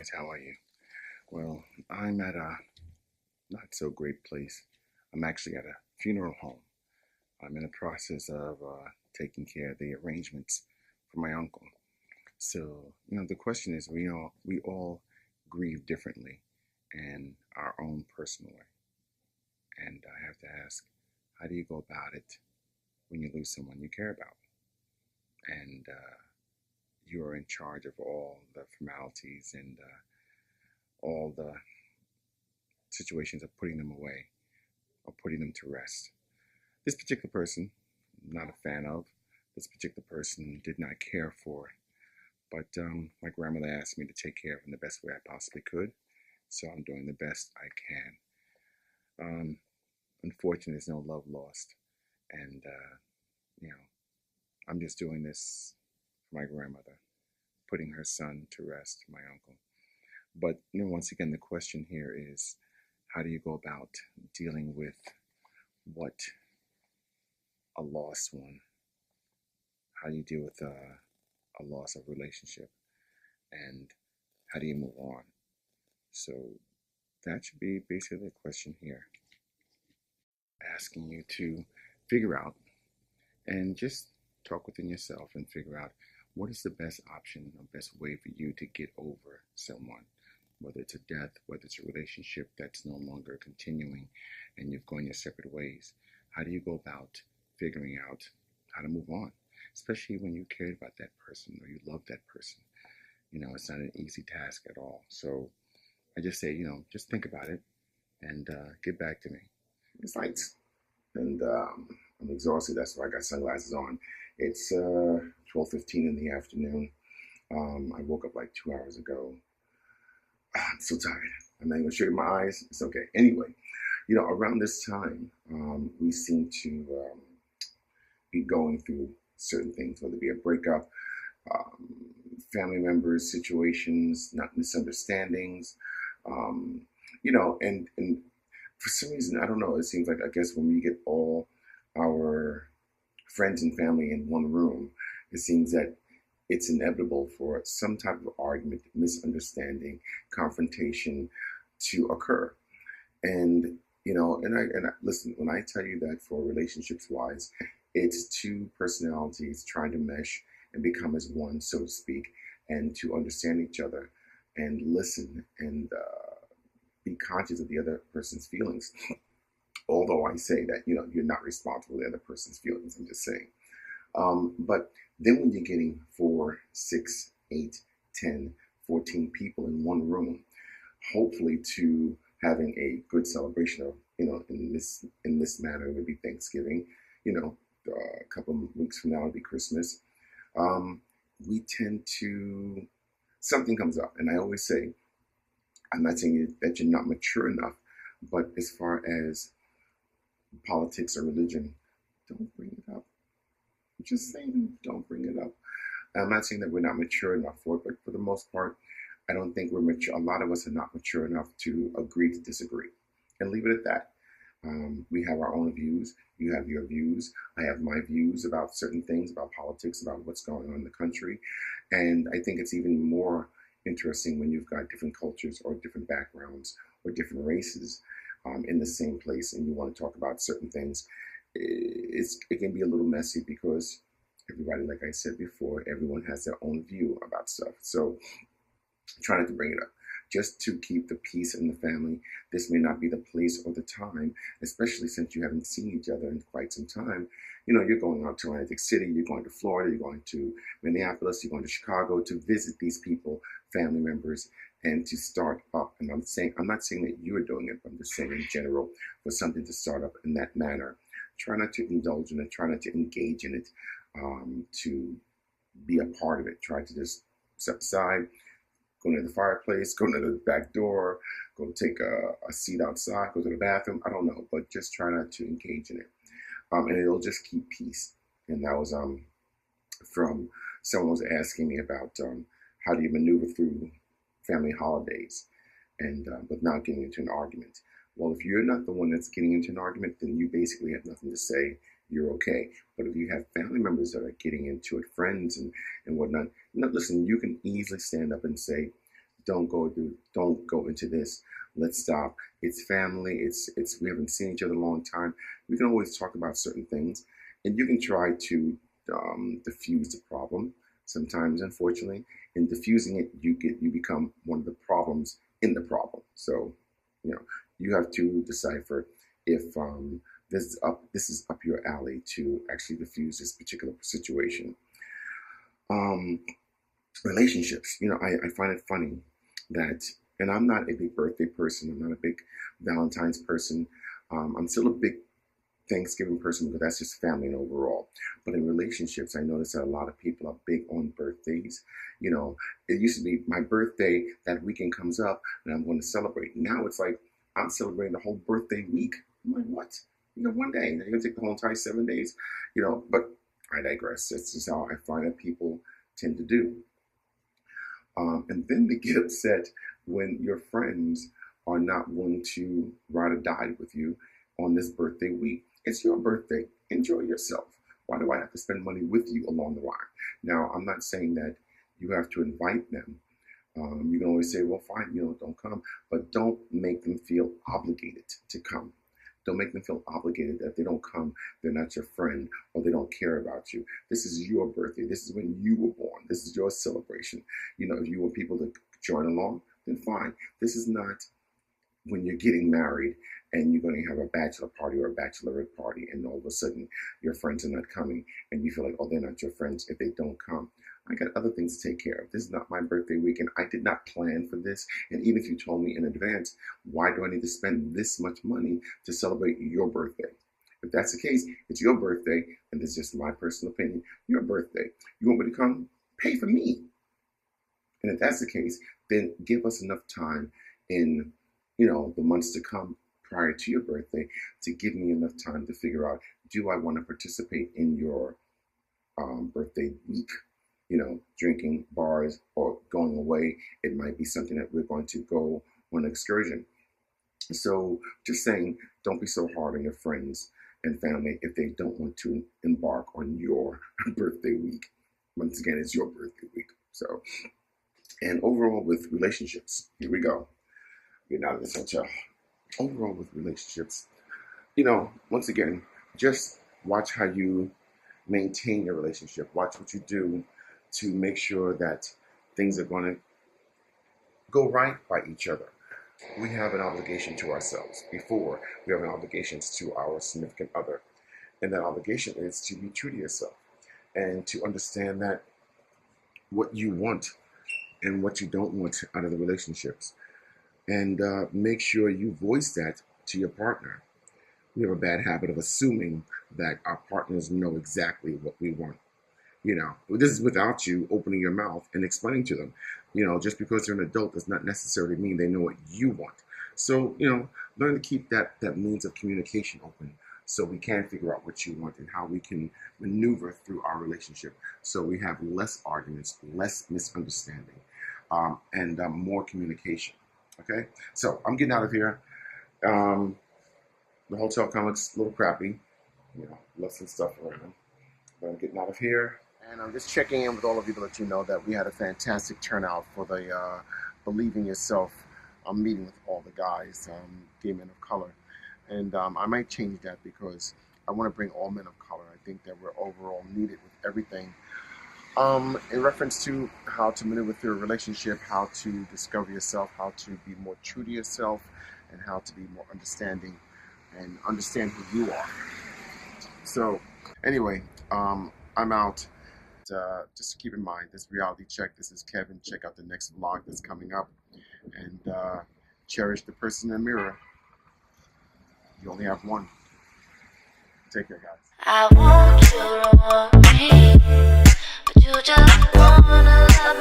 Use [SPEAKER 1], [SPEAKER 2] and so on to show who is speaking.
[SPEAKER 1] How are you? Well, I'm at a not so great place. I'm actually at a funeral home. I'm in the process of taking care of the arrangements for my uncle. So, the question is, we all grieve differently in our own personal way. And I have to ask, how do you go about it when you lose someone you care about? And you are in charge of all the formalities and all the situations of putting them away or putting them to rest. This particular person, I'm not a fan of. This particular person did not care for, but my grandmother asked me to take care of him the best way I possibly could, so I'm doing the best I can. Unfortunately, there's no love lost, and you know, I'm just doing this for my grandmother, putting her son to rest, my uncle. But once again, the question here is, how do you go about dealing with what a lost one? How do you deal with a loss of relationship, and how do you move on? So that should be basically the question here. Asking you to figure out and just talk within yourself and figure out what is the best option or best way for you to get over someone, whether it's a death, whether it's a relationship that's no longer continuing and you've gone your separate ways. How do you go about figuring out how to move on, especially when you cared about that person or you love that person? It's not an easy task at all. So I just say, just think about it and get back to me. It's lights, and I'm exhausted. That's why I got sunglasses on. It's 12:15 in the afternoon. I woke up like 2 hours ago. I'm so tired. I'm not even straight my eyes. It's okay. Anyway, around this time, we seem to be going through certain things, whether it be a breakup, um, family members, situations, not misunderstandings, um, and for some reason, I don't know, it seems like, I guess, when we get all our friends and family in one room, it seems that it's inevitable for some type of argument, misunderstanding, confrontation to occur. And and I listen, when I tell you that for relationships wise, it's two personalities trying to mesh and become as one, so to speak, and to understand each other and listen and be conscious of the other person's feelings. Although I say that you're not responsible for the other person's feelings, I'm just saying. But then when you're getting 4, 6, 8, 10, 14 people in one room, hopefully to having a good celebration of, in this manner, it would be Thanksgiving. A couple of weeks from now it'll be Christmas. Um, we tend to something comes up, and I always say, I'm not saying that you're not mature enough, but as far as politics or religion, don't bring it up. I'm just saying, don't bring it up. I'm not saying that we're not mature enough for it, but for the most part, I don't think we're mature. A lot of us are not mature enough to agree to disagree and leave it at that. We have our own views. You have your views. I have my views about certain things, about politics, about what's going on in the country. And I think it's even more interesting when you've got different cultures or different backgrounds or different races in the same place and you want to talk about certain things. It can be a little messy because everybody, like I said before, everyone has their own view about stuff. So try not to bring it up. Just to keep the peace in the family. This may not be the place or the time, especially since you haven't seen each other in quite some time. You're going out to Atlantic City, you're going to Florida, you're going to Minneapolis, you're going to Chicago to visit these people, family members, and to start up. And I'm not saying that you're doing it, but I'm just saying in general for something to start up in that manner. Try not to indulge in it, try not to engage in it, to be a part of it. Try to just step aside, go near the fireplace, go near the back door, go take a seat outside, go to the bathroom. I don't know, but just try not to engage in it. And it'll just keep peace. And that was from someone was asking me about how do you maneuver through family holidays and with not getting into an argument. Well, if you're not the one that's getting into an argument, then you basically have nothing to say. You're okay. But if you have family members that are getting into it, friends and whatnot, listen, you can easily stand up and say, don't go into this. Let's stop. It's family. It's we haven't seen each other in a long time. We can always talk about certain things, and you can try to diffuse the problem. Sometimes, unfortunately, in diffusing it, you become one of the problems in the problem. So, you know, you have to decipher if this is up your alley to actually diffuse this particular situation. Um, Relationships, I find it funny that, and I'm not a big birthday person. I'm not a big Valentine's person. I'm still a big Thanksgiving person, because that's just family and overall. But in relationships, I notice that a lot of people are big on birthdays. It used to be my birthday, that weekend comes up, and I'm going to celebrate. Now it's like I'm celebrating the whole birthday week. I'm like, what? One day. You're going to take the whole entire 7 days. But I digress. That's just how I find that people tend to do. And then they get upset when your friends are not willing to ride or die with you on this birthday week. It's your birthday. Enjoy yourself. Why do I have to spend money with you along the line? Now, I'm not saying that you have to invite them. You can always say, well, fine, don't come. But don't make them feel obligated to come. Don't make them feel obligated that if they don't come, they're not your friend, or they don't care about you. This is your birthday. This is when you were born. This is your celebration. If you want people to join along, then fine. This is not when you're getting married and you're going to have a bachelor party or a bachelorette party, and all of a sudden your friends are not coming, and you feel like, oh, they're not your friends if they don't come. I got other things to take care of. This is not my birthday weekend. I did not plan for this. And even if you told me in advance, why do I need to spend this much money to celebrate your birthday? If that's the case, it's your birthday, and this is just my personal opinion. Your birthday. You want me to come? Pay for me. And if that's the case, then give us enough time in, the months to come prior to your birthday to give me enough time to figure out, do I want to participate in your birthday week? Drinking, bars, or going away. It might be something that we're going to go on an excursion. So just saying, don't be so hard on your friends and family if they don't want to embark on your birthday week. Once again, it's your birthday week. So, and overall with relationships, here we go. Getting out of this hotel. Overall with relationships, once again, just watch how you maintain your relationship. Watch what you do to make sure that things are going to go right by each other. We have an obligation to ourselves before we have an obligation to our significant other. And that obligation is to be true to yourself and to understand that what you want and what you don't want out of the relationships. And make sure you voice that to your partner. We have a bad habit of assuming that our partners know exactly what we want. This is without you opening your mouth and explaining to them. Just because they're an adult does not necessarily mean they know what you want. So, learn to keep that means of communication open so we can figure out what you want and how we can maneuver through our relationship so we have less arguments, less misunderstanding, and more communication. Okay? So, I'm getting out of here. The hotel complex a little crappy. Left some stuff around. But I'm getting out of here. And I'm just checking in with all of you to let you know that we had a fantastic turnout for the Believe in Yourself meeting with all the guys, gay men of color. And I might change that because I want to bring all men of color. I think that we're overall needed with everything. In reference to how to maneuver through a relationship, how to discover yourself, how to be more true to yourself, and how to be more understanding and understand who you are. So, anyway, I'm out. Just keep in mind, this reality check. This is Kevin. Check out the next vlog that's coming up, and cherish the person in the mirror. You only have one. Take care, guys.
[SPEAKER 2] I want you to want me, but you just wanna love me.